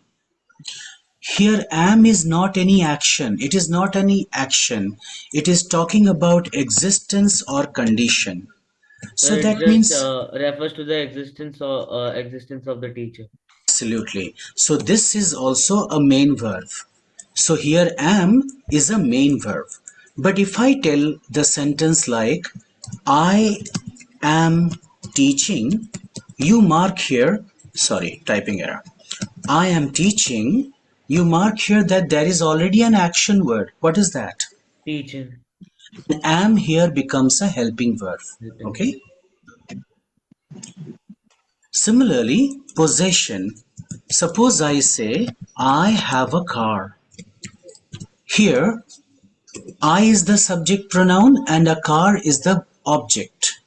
A: Here am is not any action. It is not any action. It is talking about existence or condition.
C: So
A: So
C: it
A: that
C: just
A: means
C: refers to the existence of the teacher.
A: absolutely. So this is also a main verb. So here am is a main verb. But if I tell the sentence like I am teaching, you mark here, sorry, typing error. I am teaching, you mark here that there is already an action word. What is that?
C: Teaching.
A: Am here becomes a helping verb.
C: Helping verb.
A: Okay. Similarly, possession. Suppose I say, I have a car. Here, I is the subject pronoun and a car is the object.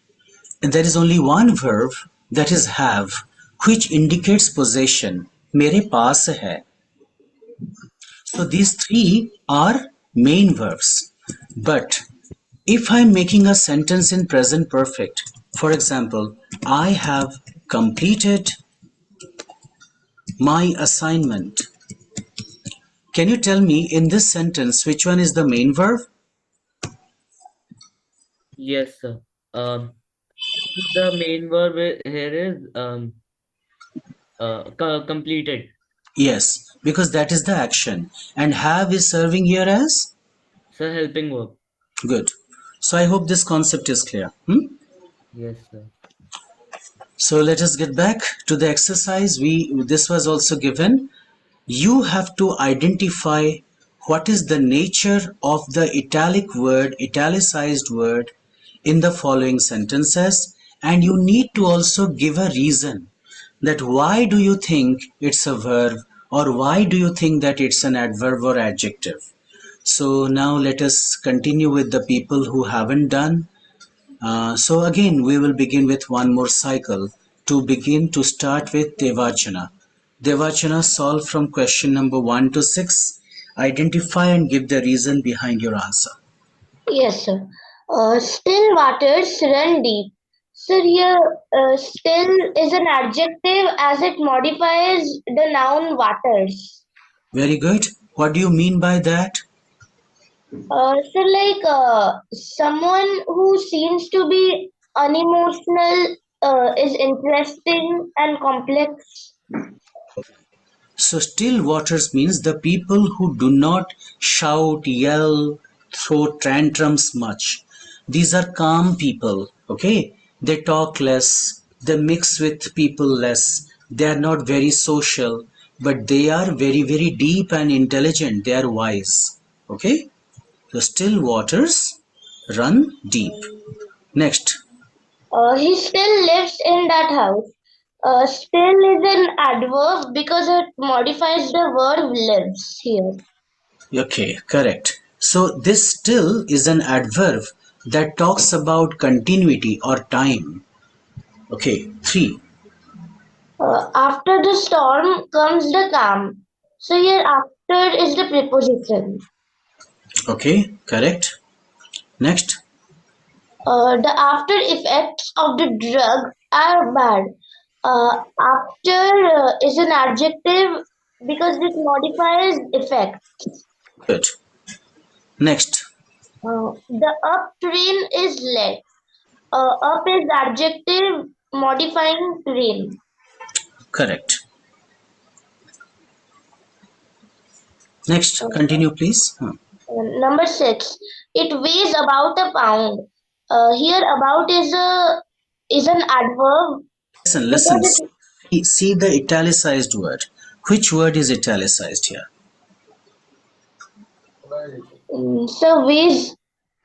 A: And there is only one verb, that is have, which indicates possession. मेरे पास है. So these three are main verbs. But If I'm making a sentence in present perfect, for example, I have completed my assignment. Can you tell me in this sentence which one is the main verb?
C: Yes, sir. The main verb here is completed.
A: Yes, because that is the action. And have is serving here as?
C: Sir, helping verb.
A: Good. So I hope this concept is clear.
C: Yes, sir.
A: So let us get back to the exercise. This was also given. You have to identify what is the nature of the italicized word in the following sentences, and you need to also give a reason that why do you think it's a verb, or why do you think that it's an adverb or adjective. So now let us continue with the people who haven't done. So again, we will begin with one more cycle. To start with Devachana. Devachana, solve from question number 1 to 6. Identify and give the reason behind your answer.
B: Yes, sir. Still waters run deep. Sir, here still is an adjective as it modifies the noun waters.
A: Very good. What do you mean by that?
B: So, like someone who seems to be unemotional is interesting and complex.
A: So still waters means the people who do not shout, yell, throw tantrums much. These are calm people, okay? They talk less, they mix with people less, they are not very social, but they are very, very deep and intelligent, they are wise, okay? So still waters run deep. Next.
B: He still lives in that house. Still is an adverb because it modifies the word lives here.
A: Okay, correct. So this still is an adverb that talks about continuity or time. Okay, 3.
B: After the storm comes the calm. So here after is the preposition.
A: Okay, correct. Next.
B: The after effects of the drug are bad. After is an adjective because it modifies effect.
A: Good. Next.
B: The up train is late. Up is adjective modifying train.
A: Correct. Next,
B: Uh,
A: continue please.
B: Number 6. It weighs about a pound. Here about is an adverb
A: Listen,
B: because
A: listen.
B: it
A: See the italicized word. Which word is italicized here?
B: so weighs.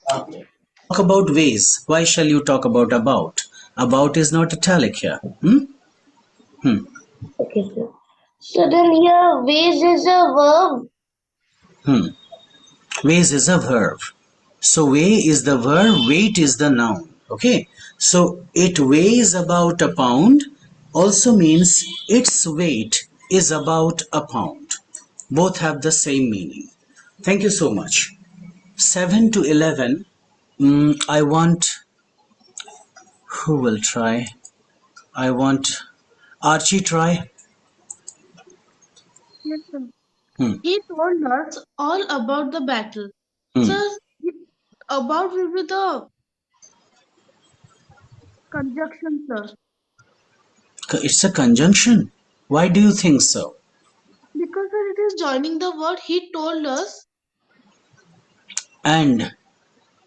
A: Talk about ways. Why shall you talk about about? About is not italic here.
B: Okay, sir. So then here weighs is a verb.
A: Weighs is a verb. So weigh is the verb, weight is the noun. Okay. So it weighs about a pound also means its weight is about a pound. Both have the same meaning. Thank you so much. 7 to 11. I want, who will try? I want Archie try.
E: Yes, sir.
A: Hmm.
E: He told us all about the battle.
A: Hmm.
E: Sir, about will be the conjunction, sir.
A: It's a conjunction. Why do you think so?
E: Because sir, it is joining the word he told us.
A: And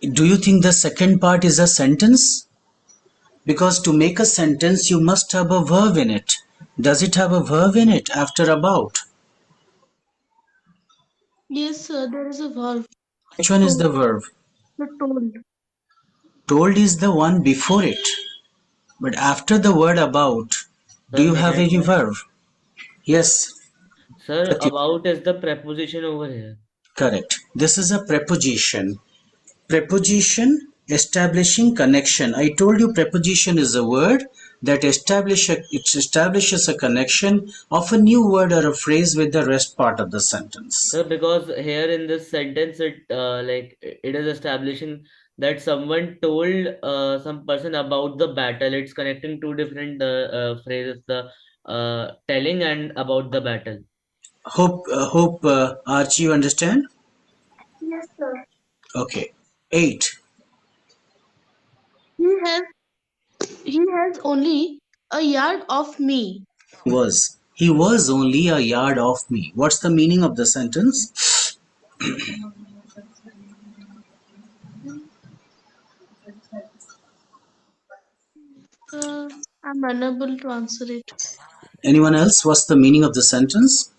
A: do you think the second part is a sentence? Because to make a sentence, you must have a verb in it. Does it have a verb in it after about?
E: Yes, sir, there is a verb.
A: Which one is
E: Told.
A: the verb?
E: The told.
A: Told is the one before it. But after the word about, do
C: Sir,
A: you
C: may
A: have
C: I
A: any
C: try?
A: verb? Yes.
C: Sir,
A: Pratyush.
C: about is the preposition over here.
A: Correct. This is a preposition. Preposition establishing connection. I told you preposition is a word that it establishes a connection of a new word or a phrase with the rest part of the sentence.
C: So because here in this sentence, it is establishing that someone told some person about the battle. It's connecting two different phrases: the telling and about the battle.
A: Hope Archie, you understand?
E: Yes, sir.
A: Okay. 8.
E: He has he has only a yard of me.
A: He was only a yard off me. What's the meaning of the sentence?
E: I'm unable to answer it.
A: Anyone else? What's the meaning of the sentence?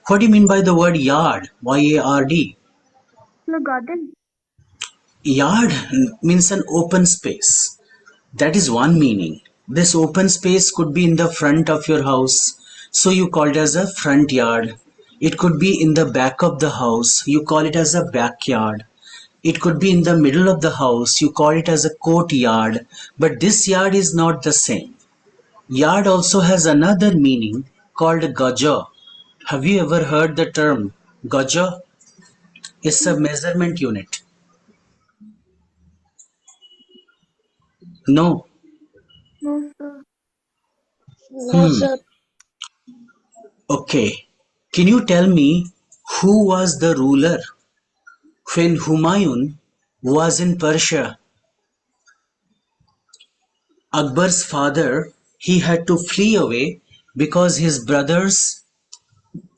A: What do you mean by the word yard? Y-A-R-D.
E: The garden.
A: Yard means an open space. That is one meaning. This open space could be in the front of your house, so you call it as a front yard. It could be in the back of the house, you call it as a backyard. It could be in the middle of the house, you call it as a courtyard. But this yard is not the same. Yard also has another meaning called gaja. Have you ever heard the term gaja? It's a measurement unit. No.
E: No, sir.
D: No,
A: Hmm.
D: sir.
A: Okay. Can you tell me who was the ruler when Humayun was in Persia? Akbar's father, he had to flee away because his brothers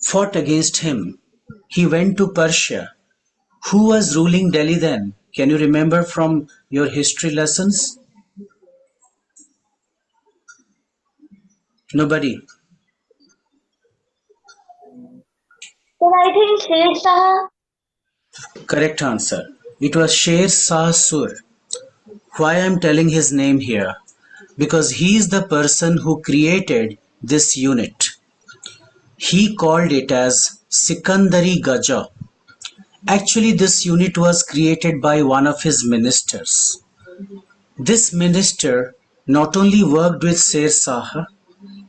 A: fought against him. He went to Persia. Who was ruling Delhi then? Can you remember from your history lessons? Nobody.
B: Then I think Sher Shah.
A: Correct answer. It was Sher Shah Sur. Why I'm telling his name here? Because he is the person who created this unit. He called it as Sikandari Gaja. Actually, this unit was created by one of his ministers. This minister not only worked with Sher Shah,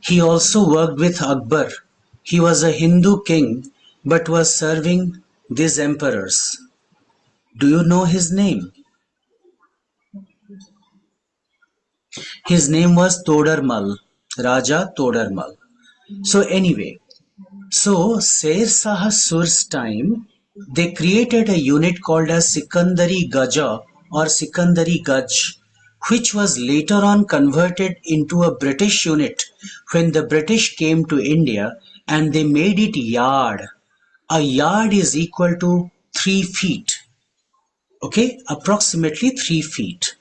A: he also worked with Akbar. He was a Hindu king but was serving these emperors. Do you know his name? His name was Todarmal, Raja Todarmal. So anyway, so Sher Shah Sur's time, they created a unit called as Sikandari Gaja or Sikandari Gaj, which was later on converted into a British unit when the British came to India and they made it yard. A yard is equal to 3 feet. Okay, approximately 3 feet.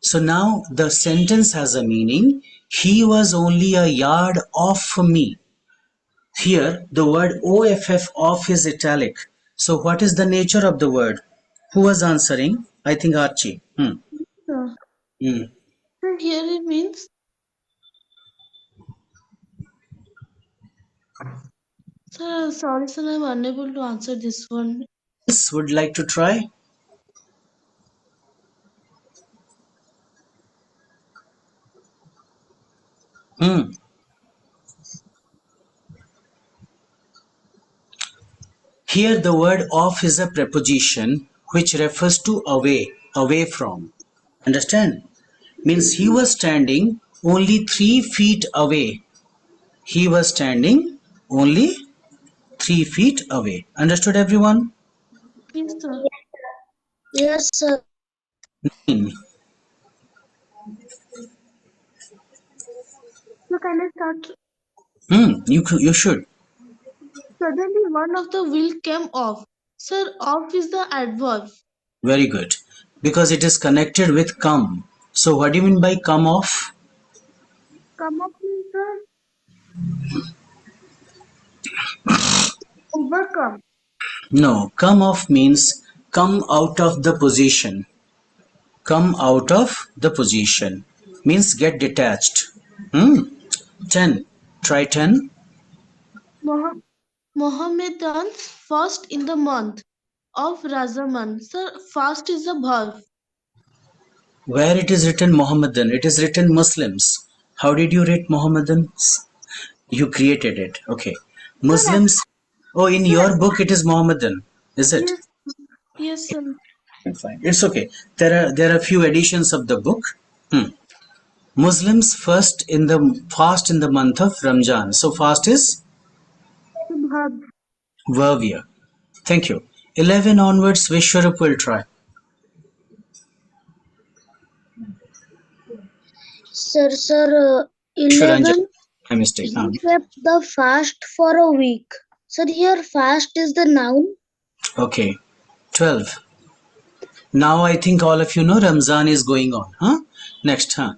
A: So now the sentence has a meaning. He was only a yard off me. Here, the word OFF off is italic. So what is the nature of the word? Who was answering? I think Archie.
E: Sir.
A: Hmm.
E: Sir, here it means. Sir, sorry, sir, I'm unable to answer this one.
A: Yes, would like to try? Hmm. Here the word off is a preposition which refers to away, away from. Understand? Means he was standing only 3 feet away. He was standing only 3 feet away. Understood everyone?
E: Yes, sir.
D: Yes, sir.
A: Hmm.
E: So can I start?
A: You should.
E: Suddenly one of the wheel came off. Sir, off is the adverb.
A: Very good. Because it is connected with come. So what do you mean by come off?
E: Come up means overcome.
A: No, come off means come out of the position. Come out of the position means get detached. Hmm. 10. Try 10.
E: Mohammedans fast in the month of Razaman. Sir, fast is a verb.
A: Where it is written Mohammedan, it is written Muslims. How did you write Mohammedans? You created it. Okay.
E: Sir,
A: Muslims. Oh, in
E: sir,
A: your book it is Mohammedan, is it?
E: yes, yes, sir.
A: Fine. It's okay. There are few editions of the book. Muslims first in the fast in the month of Ramjan. So fast is
E: Verb.
A: verb here. Thank you. 11 onwards, Vishwarup will try.
D: Sir,
A: Vishwaranjan,
D: 11.
A: my mistake.
D: He kept the fast for a week. Sir, here fast is the noun.
A: Okay. 12. Now I think all of you know Ramzan is going on. Huh? Next, huh?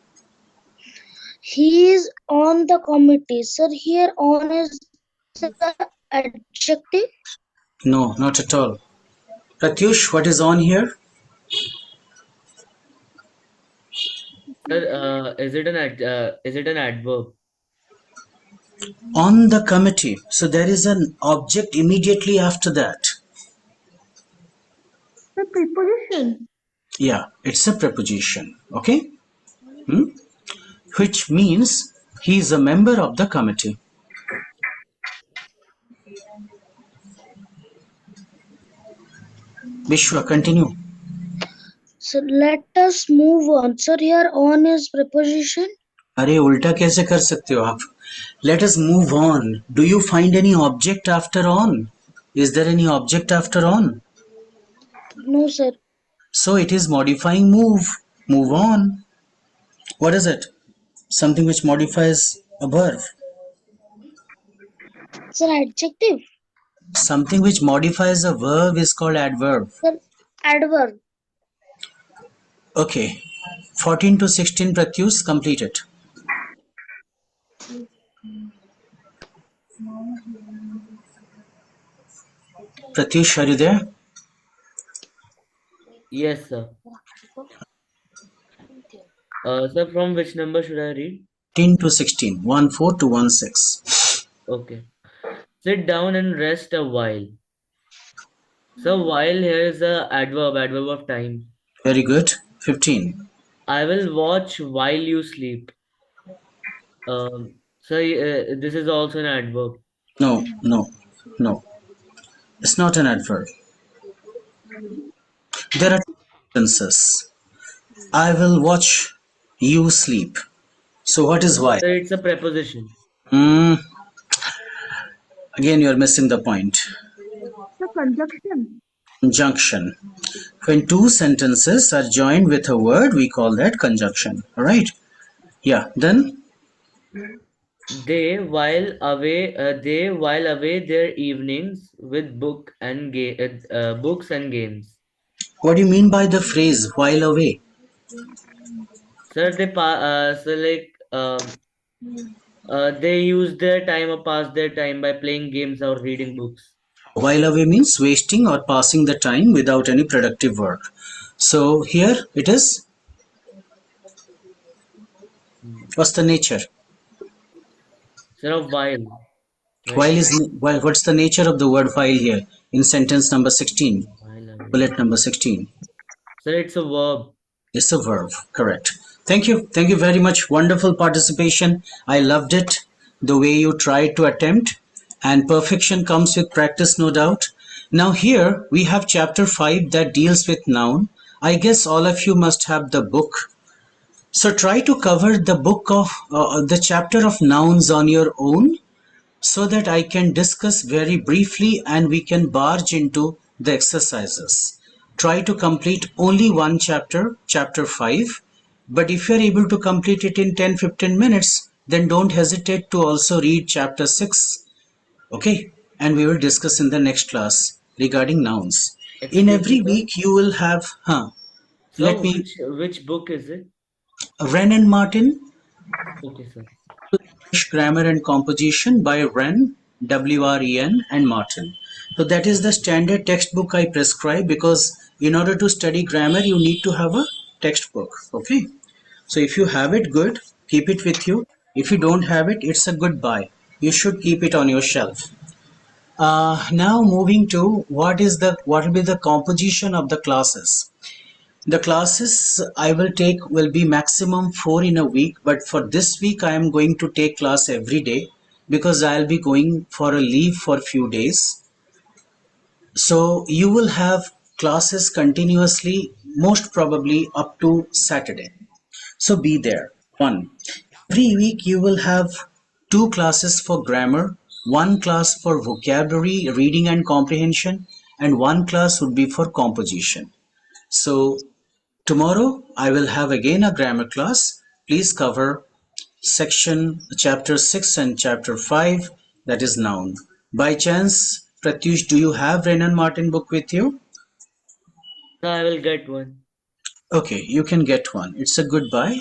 D: He is on the committee. Sir, here on is the adjective.
A: No, not at all. Pratyush, what is on here?
C: Sir, is it an adverb?
A: On the committee. So there is an object immediately after that.
E: The preposition.
A: Yeah, it's a preposition. Okay? Which means he is a member of the committee. Vishwa, continue.
D: So let us move on. Sir, here on is preposition.
A: अरे उल्टा कैसे कर सकते हो आप? Let us move on. Do you find any object after on? Is there any object after on?
D: No, sir.
A: So it is modifying move. Move on. What is it? Something which modifies a verb.
D: Sir, adjective.
A: Something which modifies a verb is called adverb.
D: Sir, adverb.
A: Okay. 14 to 16 Pratyush, complete it. Pratyush, are you there?
C: Yes, sir. Sir, from which number should I read?
A: 14 to 16. 14 to 16.
C: Okay. Sit down and rest a while. So while here is a adverb of time.
A: Very good. 15.
C: I will watch while you sleep. So this is also an adverb.
A: No, no, no. It's not an adverb. There are sentences. I will watch you sleep. So what is why?
C: So it's a preposition.
A: Again, you are missing the point.
E: The conjunction.
A: Conjunction. When two sentences are joined with a word, we call that conjunction. All right? Yeah. Then
C: They while away their evenings with books and games.
A: what do you mean by the phrase "while away"?
C: Sir, they use their time or pass their time by playing games or reading books.
A: While away means wasting or passing the time without any productive work. So here it is. What's the nature?
C: Sir, of while. Right?
A: While what's the nature of the word while here in sentence number 16?
C: While away.
A: Bullet number 16.
C: Sir, it's a verb.
A: It's a verb, correct. Thank you. Thank you very much. Wonderful participation. I loved it. The way you tried to attempt. And perfection comes with practice, no doubt. Now here we have chapter 5 that deals with noun. I guess all of you must have the book. So try to cover the book of the chapter of nouns on your own so that I can discuss very briefly and we can barge into the exercises. Try to complete only one chapter, chapter 5. But if you are able to complete it in 10-15 minutes, then don't hesitate to also read chapter 6. Okay? And we will discuss in the next class regarding nouns. In
C: Excuse
A: every
C: me, sir.
A: week you will have, let
C: So
A: me,
C: which book is it?
A: Wren and Martin,
C: Okay, sir.
A: English Grammar and Composition by Wren, W-R-E-N and Martin. So that is the standard textbook I prescribe because in order to study grammar you need to have a textbook. Okay. So if you have it, good, keep it with you. If you don't have it, it's a good buy. You should keep it on your shelf. Now moving to what will be the composition of the classes. The classes I will take will be maximum 4 in a week, but for this week I am going to take class every day because I'll be going for a leave for a few days. So you will have classes continuously, most probably up to Saturday. So be there. One, every week you will have two classes for grammar, one class for vocabulary, reading and comprehension, and one class would be for composition. So tomorrow I will have again a grammar class. Please cover section chapter 6 and chapter 5, that is noun. By chance, Pratyush, do you have Renan Martin book with you?
C: So I will get one.
A: Okay, you can get one. It's a good buy.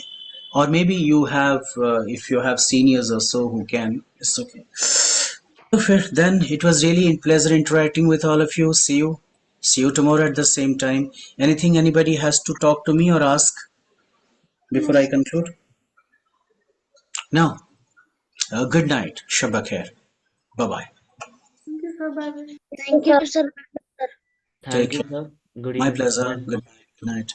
A: Or maybe you have, if you have seniors or so who can, it's okay. So fair. Then it was really a pleasure interacting with all of you. See you. See you tomorrow at the same time. Anything anybody has to talk to me or ask before I
E: Yes.
A: conclude? No. Good night. Shabba khair. Bye bye.
E: Thank you, sir. Bye bye.
D: Thank you, sir.
A: Take
C: Thank you,
A: care.
C: sir. Good
A: My
C: evening.
A: pleasure.
C: Bye.
A: Good night.